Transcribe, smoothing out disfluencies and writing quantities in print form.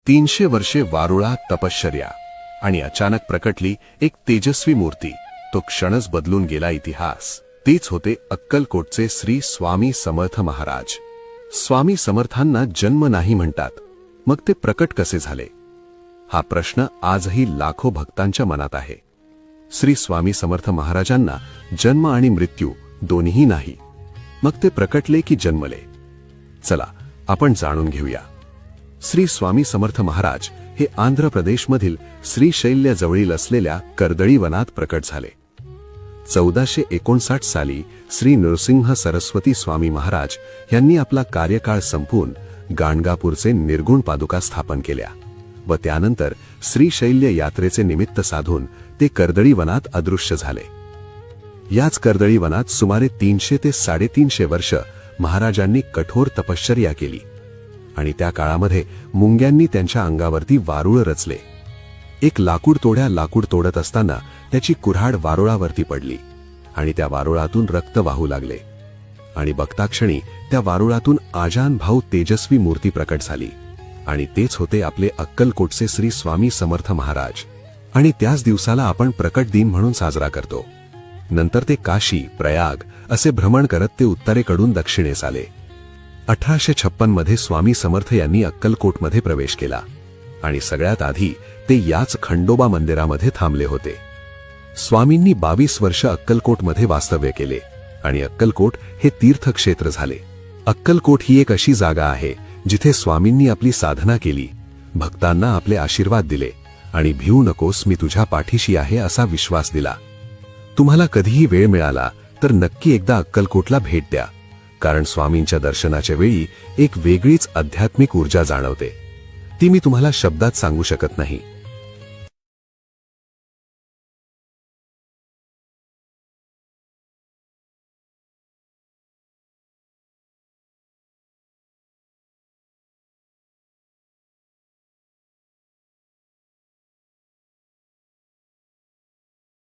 300 वर्षे वारुळात तपश्चर्या आणि अचानक प्रकटली एक तेजस्वी मूर्ती. तो क्षणच बदलून गेला इतिहास. तेच होते अक्कलकोटचे श्री स्वामी समर्थ महाराज. स्वामी समर्थांना जन्म नाही म्हणतात, मग ते प्रकट कसे झाले? हा प्रश्न आजही लाखो भक्तांच्या मनात आहे. श्री स्वामी समर्थ महाराजांना जन्म आणि मृत्यू दोन्ही नाही, मग ते प्रकटले की जन्मले? चला आपण जाणून घेऊया. श्री स्वामी समर्थ महाराज हे आंध्र प्रदेशमधील श्रीशैल्यजवळील असलेल्या कर्दळी वनात प्रकट झाले. 1459 साली श्री नृसिंह सरस्वती स्वामी महाराज यांनी आपला कार्यकाळ संपवून गाणगापूरचे निर्गुण पादुका स्थापन केल्या व त्यानंतर श्रीशैल्य यात्रेचे निमित्त साधून ते कर्दळी वनात अदृश्य झाले. याच कर्दळी वनात सुमारे 300 ते 350 वर्ष महाराजांनी कठोर तपश्चर्या केली आणि त्या काळामध्ये मुंग्यांनी त्यांच्या अंगावरती वारुळ रचले. एक लाकूड तोडत असताना त्याची कुऱ्हाड वारुळावरती पडली आणि त्या वारुळातून रक्त वाहू लागले आणि बघताक्षणी त्या वारुळातून आजान भाऊ तेजस्वी मूर्ती प्रकट झाली आणि तेच होते आपले अक्कलकोटचे श्री स्वामी समर्थ महाराज. आणि त्याच दिवसाला आपण प्रकट दिन म्हणून साजरा करतो. नंतर ते काशी, प्रयाग असे भ्रमण करत ते उत्तरेकडून दक्षिणेस आले. 1856 मध्ये स्वामी समर्थ यांनी अक्कलकोटमध्ये प्रवेश केला आणि सगळ्यात आधी ते याच खंडोबा मंदिरामध्ये थांबले होते. स्वामींनी 22 वर्ष अक्कलकोटमध्ये वास्तव्य केले आणि अक्कलकोट हे तीर्थक्षेत्र झाले. अक्कलकोट ही एक अशी जागा आहे जिथे स्वामींनी आपली साधना केली, भक्तांना आपले आशीर्वाद दिले आणि भिवू नकोस, मी तुझ्या पाठीशी आहे असा विश्वास दिला. तुम्हाला कधीही वेळ मिळाला तर नक्की एकदा अक्कलकोटला भेट द्या, कारण स्वामींच्या दर्शनाच्या वेळी एक वेगळीच आध्यात्मिक ऊर्जा जाणवते. ती मी तुम्हाला शब्दात सांगू शकत नाही.